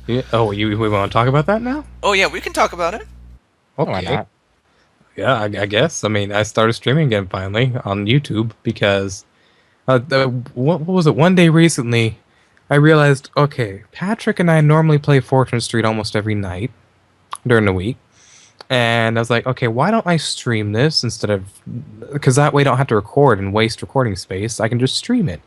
Yeah. Oh, we want to talk about that now? Oh yeah, we can talk about it. Why Okay. not? Yeah, I guess. I mean, I started streaming again finally on YouTube because what was it? One day recently, I realized, okay, Patrick and I normally play Fortune Street almost every night during the week. And I was like, okay, why don't I stream this instead of, because that way I don't have to record and waste recording space. I can just stream it.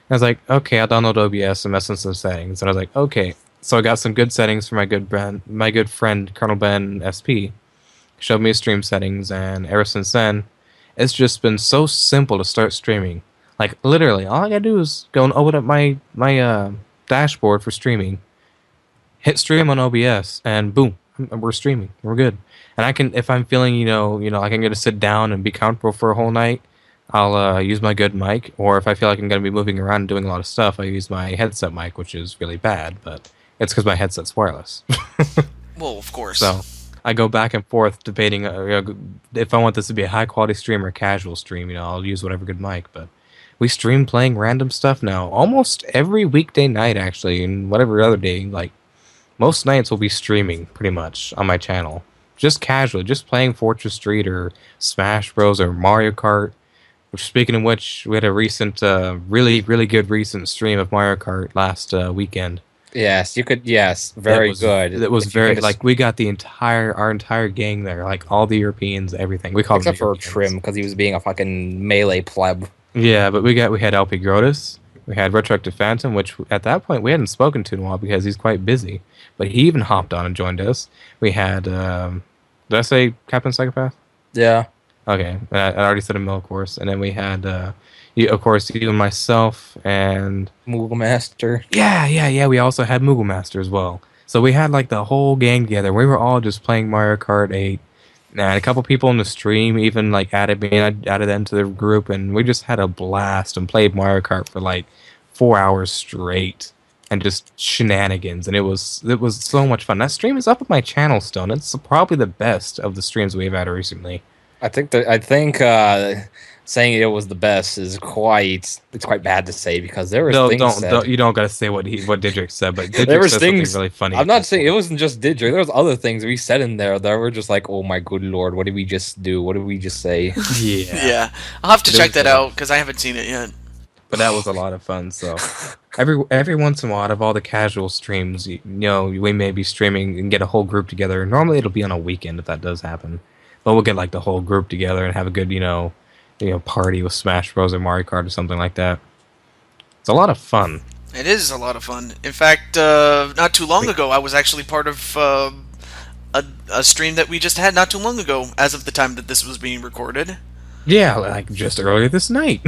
I was like, okay, I'll download OBS and mess with some settings. And I was like, okay. So I got some good settings for my good friend Colonel Ben SP. Showed me his stream settings, and ever since then, it's just been so simple to start streaming. Like literally, all I gotta do is go and open up my dashboard for streaming, hit stream on OBS, and boom, we're streaming. We're good. And I can, if I'm feeling, like I'm gonna sit down and be comfortable for a whole night, I'll use my good mic. Or if I feel like I'm gonna be moving around and doing a lot of stuff, I use my headset mic, which is really bad, but it's because my headset's wireless. Well, of course. So I go back and forth debating if I want this to be a high quality stream or a casual stream. I'll use whatever good mic, but we stream playing random stuff now almost every weekday night, actually, and whatever other day. Like most nights, we'll be streaming pretty much on my channel, just casually, just playing Fortress Street or Smash Bros or Mario Kart. Which, speaking of which, we had a recent, really good recent stream of Mario Kart last weekend. Yes, you could. Yes, very good. It was very like we got our entire gang there, like all the Europeans, everything. We called except them for Trim because he was being a fucking melee pleb. Yeah, but we had LP Grotus, we had Retroactive Phantom, which at that point we hadn't spoken to in a while because he's quite busy. But he even hopped on and joined us. We had did I say Captain Psychopath? Yeah. Okay, I already said him, of course. And then we had of course, you and myself and Moogle Master. Yeah. We also had Moogle Master as well. So we had like the whole gang together. We were all just playing Mario Kart 8. And a couple people in the stream even like added me, and I added them to the group, and we just had a blast and played Mario Kart for like 4 hours straight and just shenanigans. And it was so much fun. That stream is up on my channel still, and it's probably the best of the streams we've had recently. I think saying it was the best is quite bad to say because there was things said. You don't gotta say what Didrik said, but Didrik there was said things something really funny. I'm not saying it wasn't just Didrik. There was other things we said in there that were just like, oh my good lord, what did we just do? What did we just say? Yeah. I'll have to check that out because I haven't seen it yet. But that was a lot of fun. So every once in a while, out of all the casual streams, we may be streaming and get a whole group together. Normally, it'll be on a weekend if that does happen. But we'll get like the whole group together and have a good, party with Smash Bros. Or Mario Kart or something like that. It's a lot of fun. It is a lot of fun. In fact, not too long ago, I was actually part of a stream that we just had not too long ago, as of the time that this was being recorded. Yeah, like just earlier this night.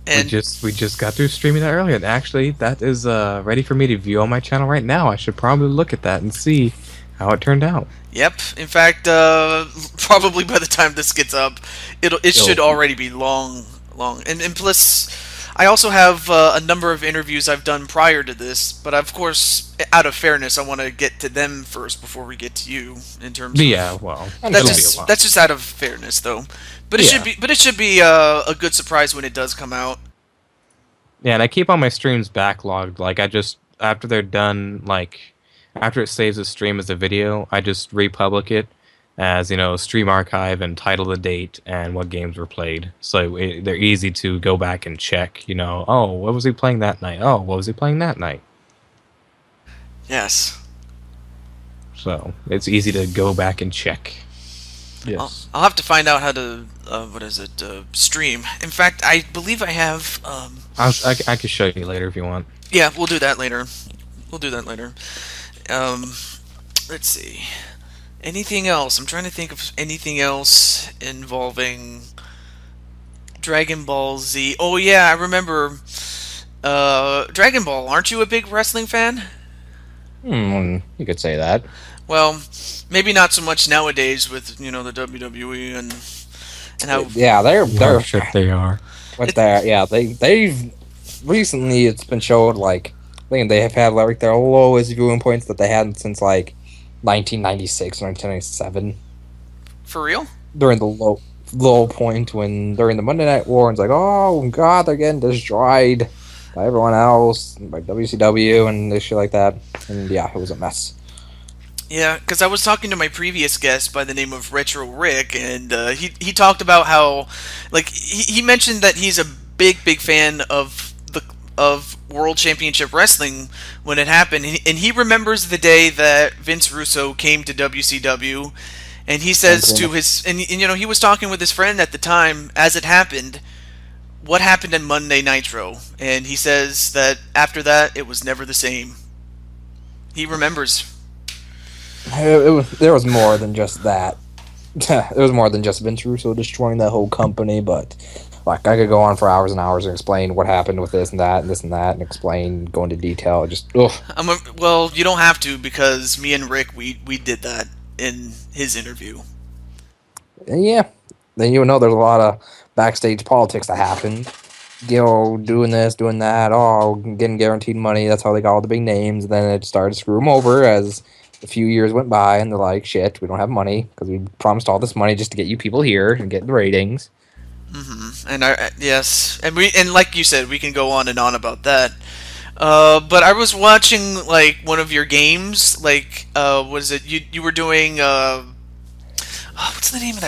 And we just got through streaming that earlier. And actually, that is ready for me to view on my channel right now. I should probably look at that and see how it turned out. Yep. In fact, probably by the time this gets up, it should already be long. And plus, I also have a number of interviews I've done prior to this, but of course, out of fairness, I want to get to them first before we get to you. In terms, well, that's just out of fairness, though. But it should be a good surprise when it does come out. Yeah, and I keep all my streams backlogged. Like after they're done, like after it saves the stream as a video, I just republic it as stream archive and title the date and what games were played. So they're easy to go back and check. Oh, what was he playing that night? Oh, what was he playing that night? Yes. So it's easy to go back and check. Yes. I'll have to find out how to stream. In fact, I believe I have. I could show you later if you want. Yeah, we'll do that later. Let's see. Anything else? I'm trying to think of anything else involving Dragon Ball Z. Oh yeah, I remember Dragon Ball. Aren't you a big wrestling fan? You could say that. Well, maybe not so much nowadays with the WWE and how. Yeah, they're sure they are. But they've recently it's been showed like I think they have had like their lowest viewing points that they hadn't since like 1996 or 1997. For real? During the low point during the Monday Night War, and it's like, oh god, they're getting destroyed. by everyone else, by WCW and this shit like that. And yeah, it was a mess. Yeah, because I was talking to my previous guest by the name of Retro Rick, and he talked about how, like, he mentioned that he's a big fan of World Championship Wrestling when it happened, and he remembers the day that Vince Russo came to WCW, and he says to his and you know, he was talking with his friend at the time as it happened. What happened in Monday Nitro? And he says that after that, it was never the same. He remembers. There was more than just that. There was more than just Vince Russo destroying that whole company, but like I could go on for hours and hours and explain what happened with this and that and this and that and explain, go into detail. Just Well, you don't have to, because me and Rick we did that in his interview. And yeah, then you know there's a lot of backstage politics that happened. You know, doing this, doing that, getting guaranteed money. That's how they got all the big names. And then it started to screw them over as a few years went by, and they're like, "Shit, we don't have money because we promised all this money just to get you people here and get the ratings." And yes, and like you said, we can go on and on about that. But I was watching like one of your games, like was it you were doing? What's the name of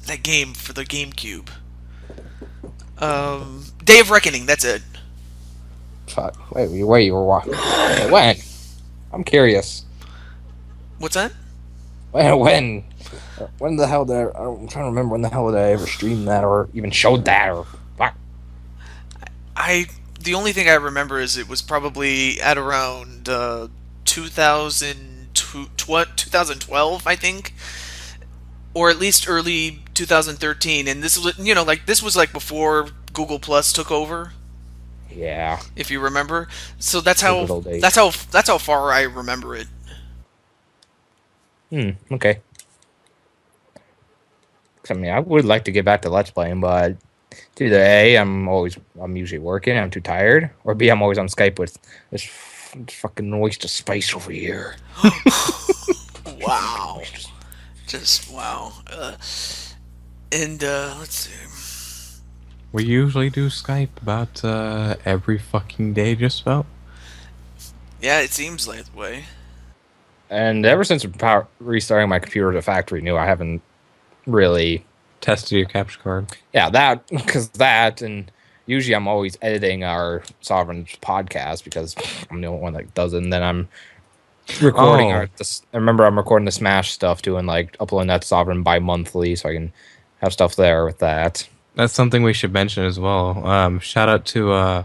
that game for the GameCube? Day of Reckoning. That's it. Fuck. Wait, you were watching? When? I'm curious. What's that? When? When the hell did I'm trying to remember when the hell did I ever stream that or even showed that or fuck. The only thing I remember is it was probably at around 2012, I think, or at least early 2013. And this was, this was like before Google Plus took over. Yeah. If you remember, so that's how far I remember it. Okay. I mean, I would like to get back to Let's Playing, but either A, I'm usually working, I'm too tired, or B, I'm always on Skype with this fucking waste of space over here. Wow. Just wow. And let's see. We usually do Skype about every fucking day, just about. Yeah, it seems like the way. And ever since restarting my computer to factory new, I haven't really tested your capture card. Yeah, that, and usually I'm always editing our Sovereign podcast because I'm the only one that does it, and then I'm recording I remember I'm recording the Smash stuff too, and like uploading that to Sovereign bi-monthly so I can have stuff there with that. That's something we should mention as well. Shout out to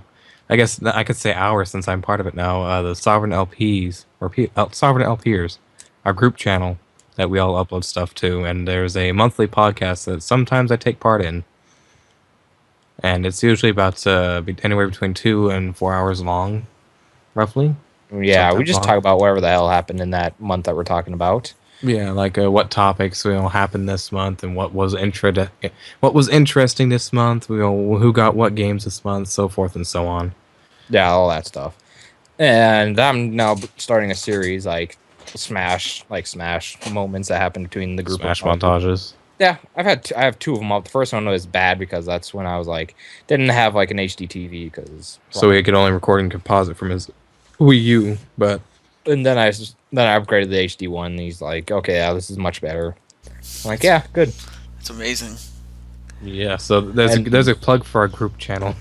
I guess I could say ours since I'm part of it now, the Sovereign LPs or Sovereign LPers, our group channel that we all upload stuff to, and there's a monthly podcast that sometimes I take part in, and it's usually about anywhere between 2 and 4 hours long, roughly. Yeah, sometimes we just talk about whatever the hell happened in that month that we're talking about. Yeah, like what topics happened this month, and what was interesting this month. Who got what games this month, so forth and so on. Yeah, all that stuff. And I'm now starting a series like Smash moments that happen between the group. Smash montages. Yeah, I have 2 of them up. The first one was bad because that's when I was like didn't have like an HD TV because so he could only record in composite from his Wii U, but and then I upgraded the HD one. And he's like, okay, yeah, this is much better. I'm like, yeah, good. It's amazing. Yeah, so there's a plug for our group channel.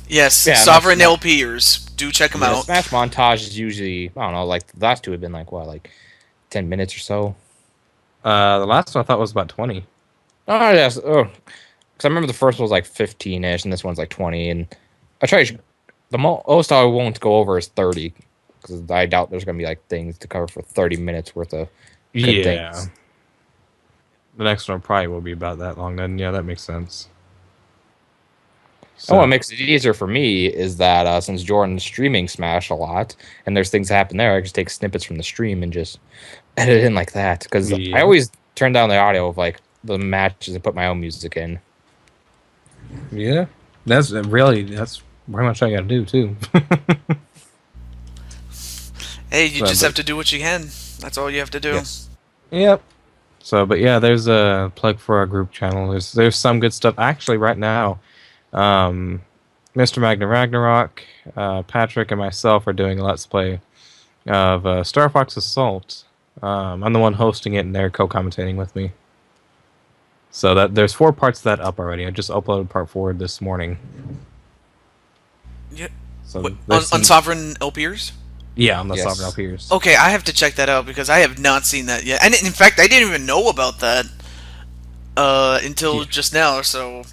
Yes, yeah, Sovereign LPers. Do check them out. Smash montage is usually, I don't know, like the last 2 have been like 10 minutes or so. The last one I thought was about 20. Oh yes, because I remember the first one was like 15-ish, and this one's like 20. And I try the most I won't go over is 30, because I doubt there's gonna be like things to cover for 30 minutes worth of good things. The next one probably will be about that long. Then yeah, that makes sense. So what makes it easier for me is that since Jordan's streaming Smash a lot, and there's things that happen there, I just take snippets from the stream and just edit it in like that. Because I always turn down the audio of like the matches and put my own music in. Yeah, that's pretty much all I gotta do too. Hey, you just have to do what you can. That's all you have to do. Yes. Yep. So, but yeah, there's a plug for our group channel. There's some good stuff actually right now. Mr. Magna Ragnarok, Patrick, and myself are doing a Let's Play of Star Fox Assault. I'm the one hosting it, and they're co-commentating with me. So that there's 4 parts of that up already. I just uploaded part 4 this morning. Yeah. So on Sovereign LPers? Yeah, on the Yes. Sovereign Appears. Okay, I have to check that out because I have not seen that yet. And in fact, I didn't even know about that until just now. So,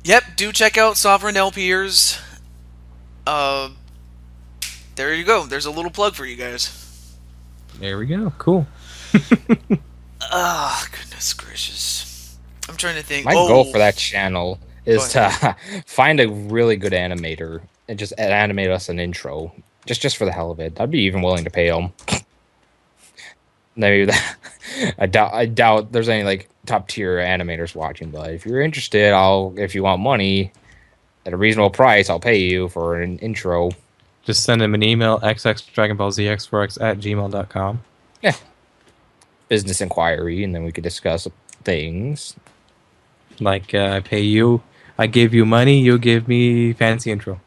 yep, do check out Sovereign LPers. There you go. There's a little plug for you guys. There we go. Cool. Ah, goodness gracious. I'm trying to think. My goal for that channel is Go to find a really good animator and just animate us an intro, just for the hell of it. I'd be even willing to pay him. Maybe that. I doubt there's any like top tier animators watching, but if you're interested, if you want money at a reasonable price, I'll pay you for an intro. Just send him an email, xxdragonballzx4x@gmail.com. Yeah. Business inquiry, and then we could discuss things. Like, I pay you, I give you money, you give me fancy intro.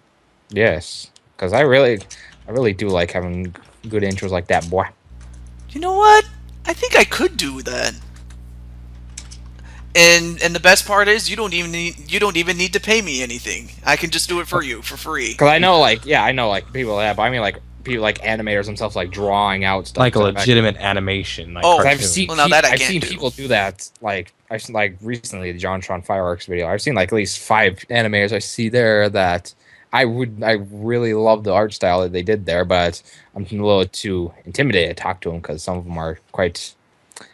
Yes, because I really do like having good intros like that, boy. You know what? I think I could do that. And the best part is you don't even need to pay me anything. I can just do it for you for free. Because I know people that, but I mean like people like animators themselves like drawing out stuff Like a legitimate animation. Like Oh, I've cartoon. seen Well, now that I I've can't seen do. people do that. Like I've seen like recently the JonTron Fireworks video. I've seen like at least 5 animators I see there that I really love the art style that they did there, but I'm a little too intimidated to talk to them because some of them are quite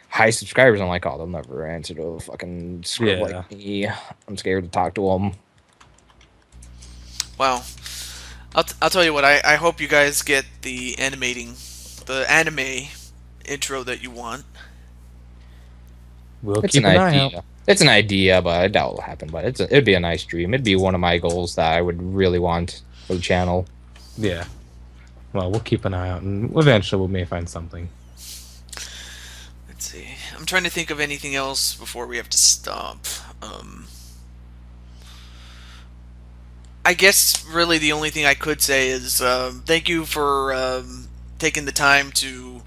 high subscribers. I'm like, oh, they'll never answer to a fucking script Yeah. like me. I'm scared to talk to them. Wow. I'll tell you what. I hope you guys get the anime intro that you want. We'll It's keep an an eye out. idea. It's an idea, but I doubt it'll happen. But it'd be a nice dream. It'd be one of my goals that I would really want for the channel. Yeah. Well, we'll keep an eye out, and eventually we may find something. Let's see. I'm trying to think of anything else before we have to stop. I guess really the only thing I could say is thank you for taking the time to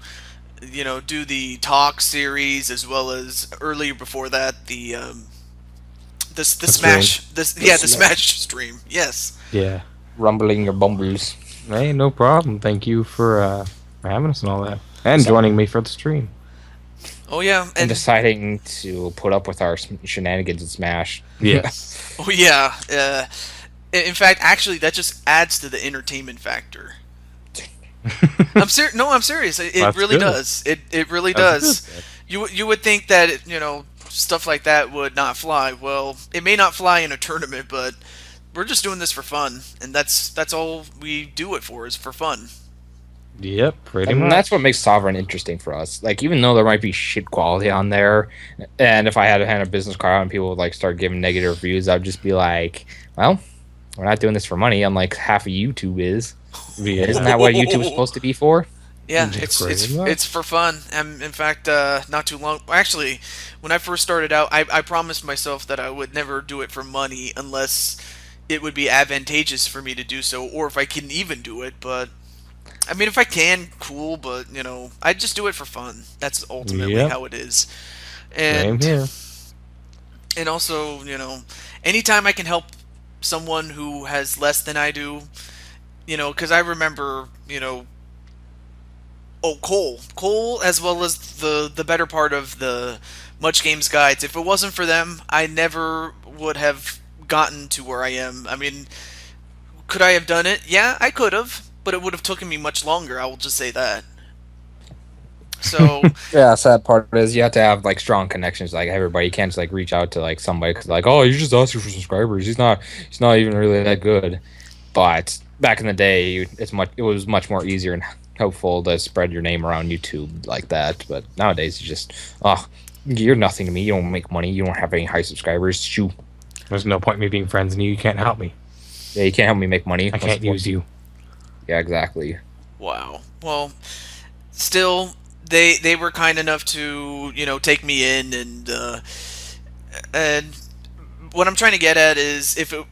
do the talk series as well as earlier before that the Smash the Smash stream. Yes. Yeah. Rumbling your bumbles. Hey, no problem. Thank you for having us and all that. And joining me for the stream. Oh yeah, And and deciding to put up with our shenanigans in Smash. Yes. oh yeah. In fact, actually, that just adds to the entertainment factor. I'm serious. No, I'm serious. It That's really good. does. It really That's does. good. You would think that stuff like that would not fly. Well, it may not fly in a tournament, but we're just doing this for fun, and that's all we do it for is for fun. Yep, pretty And much. that's what makes Sovereign interesting for us. Like, even though there might be shit quality on there, and if I had to hand a business card out and people would like start giving negative reviews, I'd just be like, well, we're not doing this for money, unlike half of YouTube is. Yeah. Isn't that what YouTube's supposed to be for? Yeah, Yeah, it's pretty much. it's for fun. And in fact, not too long. Actually, when I first started out, I promised myself that I would never do it for money unless it would be advantageous for me to do so, or if I can even do it. But I mean, if I can, cool. But I just do it for fun. That's ultimately Yep. how it is. Same And here. and also, anytime I can help someone who has less than I do, because I remember, Cole, as well as the better part of the Much Games guides. If it wasn't for them, I never would have gotten to where I am. I mean, could I have done it? Yeah, I could have, but it would have taken me much longer. I will just say that. So Yeah, sad part is you have to have like strong connections. Like everybody, you can't just like reach out to like somebody because like, oh, you just asking for subscribers. He's not even really that good. But back in the day, it was much more easier and helpful to spread your name around YouTube like that. But nowadays, you just you're nothing to me. You don't make money. You don't have any high subscribers. Shoo. There's no point in me being friends and you can't help me. Yeah, you can't help me make money. I can't use you. Yeah, exactly. wow. Well, still, they were kind enough to take me in, and what I'm trying to get at is if it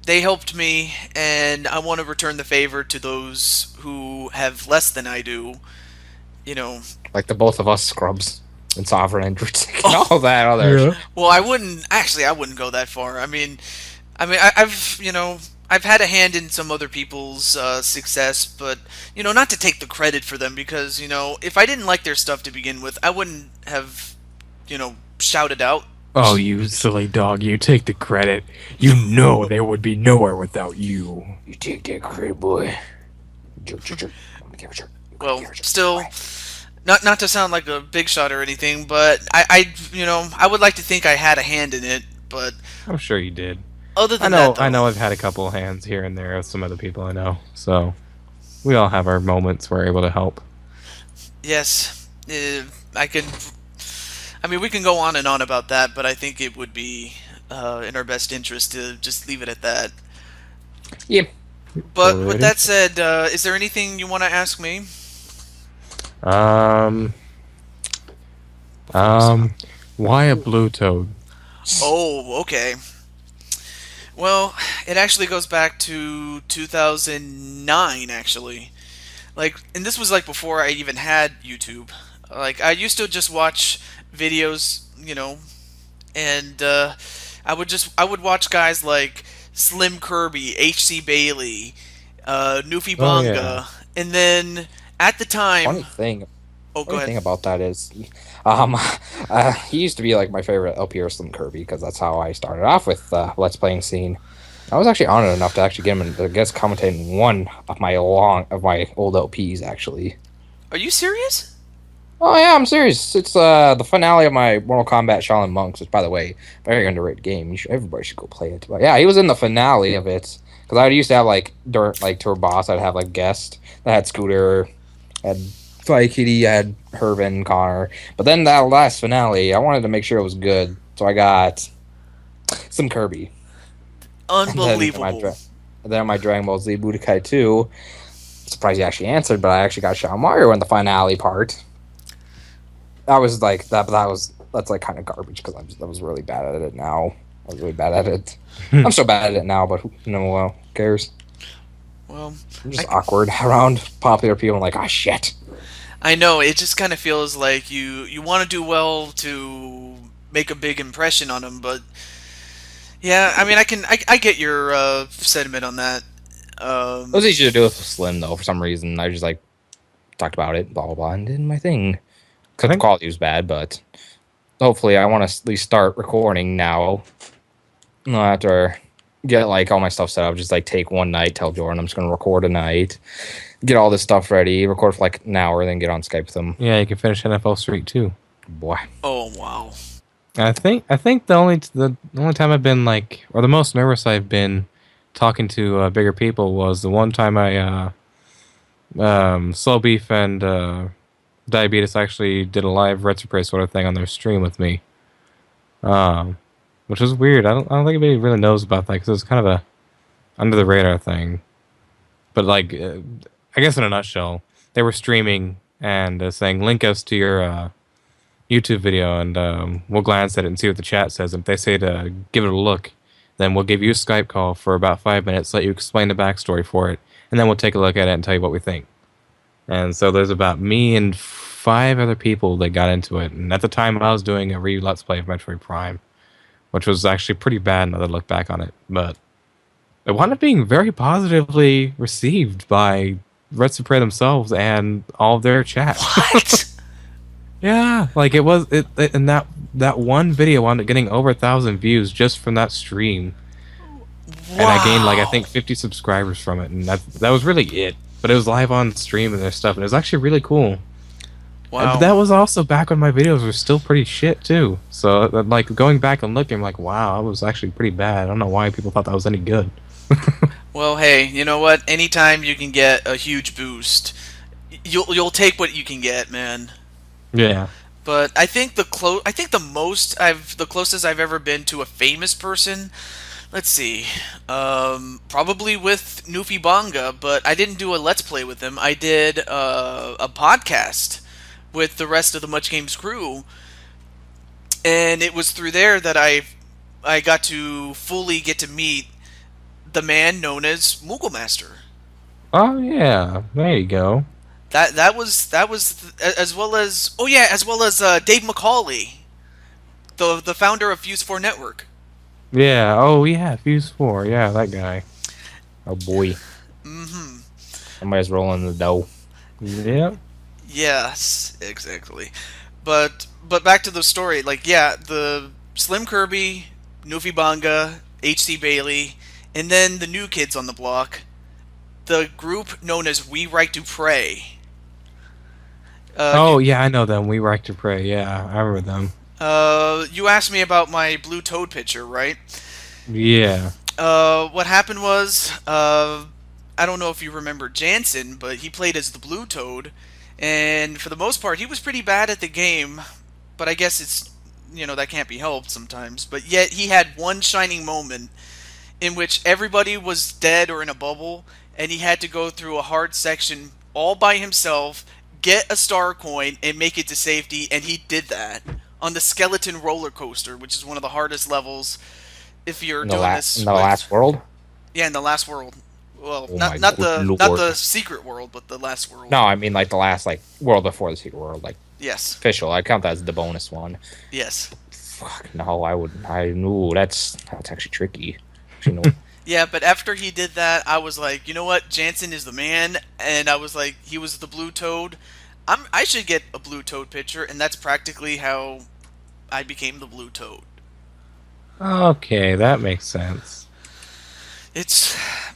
they helped me, and I want to return the favor to those who have less than I do. You know, Like the both of us scrubs and Sovereign and Dritsekt and all that other. Yeah. well, I wouldn't actually. I wouldn't go that far. I've I've had a hand in some other people's success, but not to take the credit for them because if I didn't like their stuff to begin with, I wouldn't have shouted out. Oh, you silly dog! You take the credit. You know they would be nowhere without you. You take that credit, boy. Jerk, jerk, jerk. Give it, jerk. Well, Give it, jerk. still, not to sound like a big shot or anything, but I would like to think I had a hand in it, but I'm sure you did. other I than know. that, though, I know. I've had a couple of hands here and there of some other people I know. So we all have our moments where we're able to help. yes, I can. I mean, we can go on and on about that, but I think it would be in our best interest to just leave it at that. Yeah. But with Alrighty. that said, is there anything you want to ask me? Um. Why a blue toad? Oh, okay. Well, it actually goes back to 2009, actually. Like, and this was like before I even had YouTube. Like, I used to just watch videos, and I would watch guys like Slim Kirby, HC Bailey, Newfie Oh yeah. Bonga, and then at the Funny time, thing. oh, go Funny thing ahead. about that is, he used to be like my favorite LPR Slim Kirby because that's how I started off with Let's Playing scene. I was actually honored enough to actually get him to guest commentate in one of my old LPs actually. Are you serious? Oh yeah, I'm serious. It's the finale of my Mortal Kombat Shaolin Monks, which by the way, very underrated game. Everybody should go play it. But yeah, he was in the finale of it because I used to have like during like Tour Boss, I'd have like guests. I had Scooter, I had Fly Kitty, I had Hervin, Connor. But then that last finale, I wanted to make sure it was good, so I got some Kirby. Unbelievable. Then my Dragon Ball Z Budokai 2. Surprised you actually answered, but I actually got Shadow Mario in the finale part. That was like that, but that's like kind of garbage because I was really bad at it now. I was really bad at it. I'm so bad at it now, but who cares? Well, I'm just awkward around popular people. I'm like, ah, shit. I know it just kind of feels like you want to do well to make a big impression on them, but yeah, I mean, I get your sentiment on that. It was easy to do with Slim though. For some reason, I just like talked about it, blah blah blah, and did my thing. Because the quality was bad, but hopefully, I want to at least start recording now. After get like all my stuff set up, just like take one night, tell Jordan I'm just gonna record a night, get all this stuff ready, record for like an hour, then get on Skype with him. Yeah, you can finish NFL Street too. Boy, Oh wow. I think the only time I've been like, or the most nervous I've been talking to bigger people was the one time I Slow Beef and Diabetes actually did a live Retro sort of thing on their stream with me, which was weird. I don't think anybody really knows about that because it was kind of a under the radar thing. But like, I guess in a nutshell, they were streaming and saying, "Link us to your YouTube video, and we'll glance at it and see what the chat says. If they say to give it a look, then we'll give you a Skype call for about 5 minutes, let you explain the backstory for it, and then we'll take a look at it and tell you what we think." And so there's about me and 5 other people that got into it. And at the time, I was doing a Let's Play of Metroid Prime, which was actually pretty bad now that I look back on it. But it wound up being very positively received by Retro themselves and all of their chat. What? Yeah, like and that one video wound up getting over 1,000 views just from that stream. And I gained like I think 50 subscribers from it, and that was really it. But it was live on stream and their stuff, and it was actually really cool. Wow. But that was also back when my videos were still pretty shit too. So like going back and looking, I'm like, wow, I was actually pretty bad. I don't know why people thought that was any good. Well, hey, you know what? Anytime you can get a huge boost, you'll take what you can get, man. Yeah. But I think the closest I've ever been to a famous person. Let's see, probably with Newfie Bonga, but I didn't do a Let's Play with him. I did a podcast with the rest of the Much Games crew, and it was through there that I got to fully get to meet the man known as Moogle Master. Oh yeah, there you go. That was as well as Dave McCauley, the founder of Fuse 4 Network. Yeah. Oh yeah, Fuse 4. Yeah, that guy. Oh boy, Mm-hmm. somebody's rolling the dough. Yep. Yes, exactly. But back to the story. Like, yeah, the Slim Kirby, Nufi Banga, H.C. Bailey, and then the new kids on the block, the group known as We Right to Pray. Oh yeah, I know them. We Like to Pray. Yeah, I remember them. You asked me about my Blue Toad picture, right? Yeah. What happened was, I don't know if you remember Jansen, but he played as the Blue Toad, and for the most part, he was pretty bad at the game. But I guess it's, that can't be helped sometimes. But yet he had one shining moment in which everybody was dead or in a bubble, and he had to go through a hard section all by himself, get a star coin, and make it to safety, and he did that on the skeleton roller coaster, which is one of the hardest levels if you're In doing this in the with- last world. yeah, in the last world. Well, Oh not my the good not lord. the secret world, but the last world. No, I mean like the last world before the secret world, like Yes. official. I count that as the bonus one. Yes. Fuck no, I wouldn't. I knew that's actually tricky. You know, Yeah, but after he did that, I was like, you know what? Jansen is the man, and I was like, he was the Blue Toad. I should get a Blue Toad picture, and that's practically how I became the Blue Toad. Okay, that makes sense.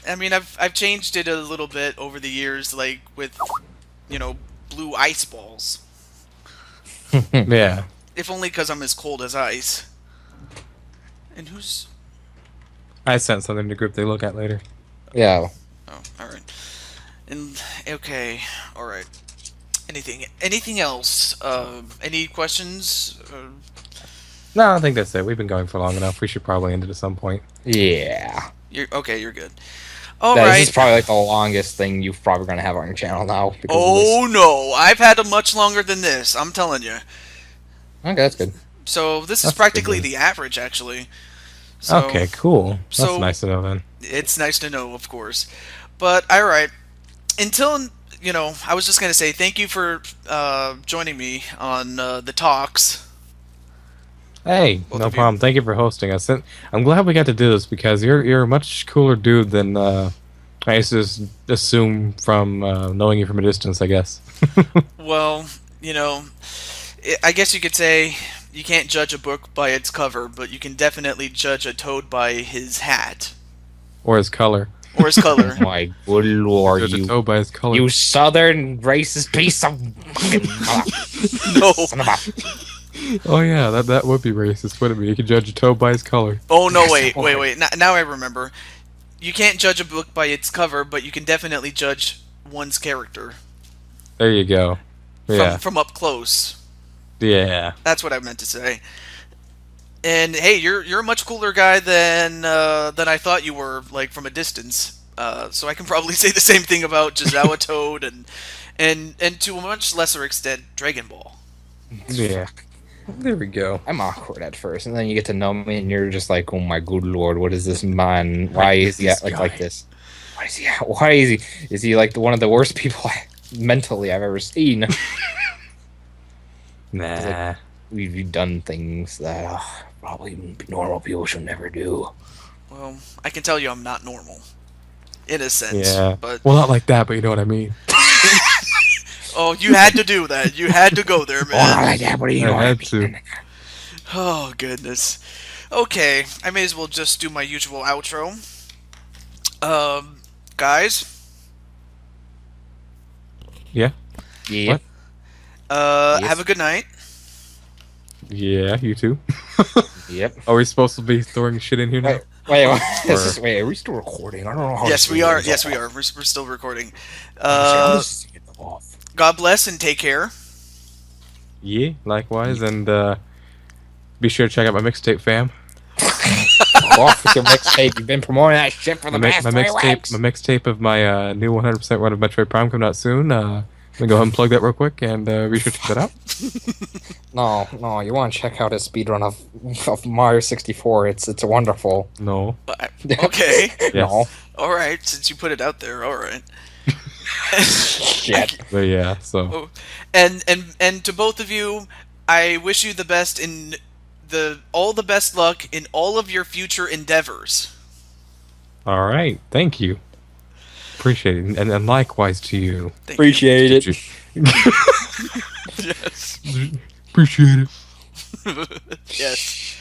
I mean, I've changed it a little bit over the years, like with, blue ice balls. Yeah. If only because I'm as cold as ice. And who's? I sent something to group they look at later. yeah. Oh, all right. And okay, all right. Anything else? Any questions? No, I think that's it. We've been going for long enough. We should probably end it at some point. Yeah. You're okay. You're good. All This right. is probably like the longest thing you're probably gonna have on your channel now. Because Oh no, I've had a much longer than this. I'm telling you. okay, that's good. So this is That's practically good. the average, actually. So Okay, cool. That's so- nice to know then. it's nice to know, of course. But all right. Until I was just gonna say thank you for joining me on the talks. Hey, Both no of you. problem. Thank you for hosting us. And I'm glad we got to do this because you're a much cooler dude than I used to just assume from knowing you from a distance, I guess. Well, I guess you could say you can't judge a book by its cover, but you can definitely judge a toad by his hat Or his color. or his color. My good lord, Judge a you toe by his color. you southern racist piece of fucking No. son of a- Oh yeah, that would be racist, wouldn't it be? You could judge a toe by his color. Oh no! Yes, Wait! Now I remember. You can't judge a book by its cover, but you can definitely judge one's character There you go. Yeah. from up close. Yeah. That's what I meant to say. And hey, you're a much cooler guy than I thought you were, like from a distance. So I can probably say the same thing about JazawaToad and to a much lesser extent DragonBall. Yeah. There we go. I'm awkward at first, and then you get to know me, and you're just like, "Oh my good lord, what is this man? Why is he This like guy. this? Why is he? Why is he? Is he like one of the worst people mentally I've ever seen?" Nah. We've done things that probably normal people should never do. Well, I can tell you I'm not normal, in a sense. Yeah. But Well, not like that, but you know what I mean. oh, you had to do that. You had to go there, Oh, not man. like that. What are you I doing? had to. Oh goodness. Okay, I may as well just do my usual outro. Guys, Yeah. Yeah. What? Yes. have a good night. Yeah, you too. Yep. Are we supposed to be throwing shit in here now? Wait, are we still recording? I don't know how. Yes, this we thing are. goes Yes, we off. are. We're still recording. How does this get off? God bless and take care. Yeah, likewise, and be sure to check out my mixtape, fam. Off with your mixtape. You've been promoting that shit for the My past 3 weeks. mixtape of my new 100% run of Metroid Prime coming out soon. Let me go ahead and plug that real quick and be sure to check that out. No, you want to check out his speedrun of Mario 64. It's wonderful. No. Okay. Yes. No. All right. Since you put it out there, all right. Shit. But yeah, so. Oh, and to both of you, I wish you the best in all the best luck in all of your future endeavors. All right. Thank you. Appreciate it. And likewise to you. Thank Appreciate it. you. Yes. Appreciate it. Yes.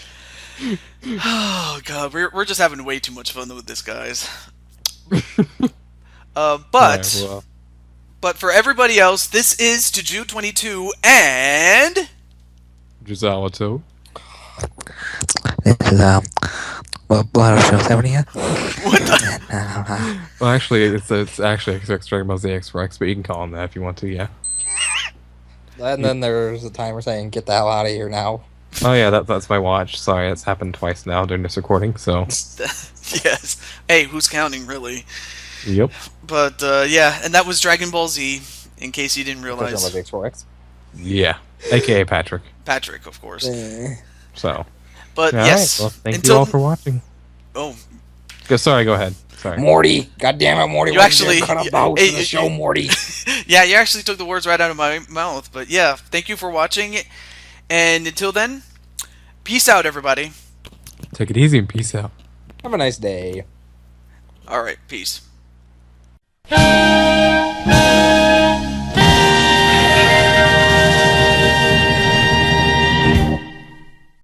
Oh god, we're just having way too much fun with this, guys. But Alright, well, but for everybody else, this is TehJew22 and JazawaToad. This is Blood Show 70. what the? Well, actually, it's actually Dragon Ball Z X, but you can call him that if you want to. Yeah. And then there's a timer saying, "Get the hell out of here now." Oh yeah, that's my watch. Sorry, it's happened twice now during this recording. So. Yes. Hey, who's counting, really? Yep. But yeah, and that was Dragon Ball Z. In case you didn't Dragon Ball realize, Z X. Yeah. AKA Patrick. Patrick, of course. So. But All yes, right, well, thank you all for watching. Oh, Sorry, go ahead. Sorry. Morty, goddamn it, Morty! You why actually- did you cut out hey, the show, Morty. yeah, you actually took the words right out of my mouth. But yeah, thank you for watching, and until then, peace out, everybody. Take it easy and peace out. Have a nice day. All right, peace.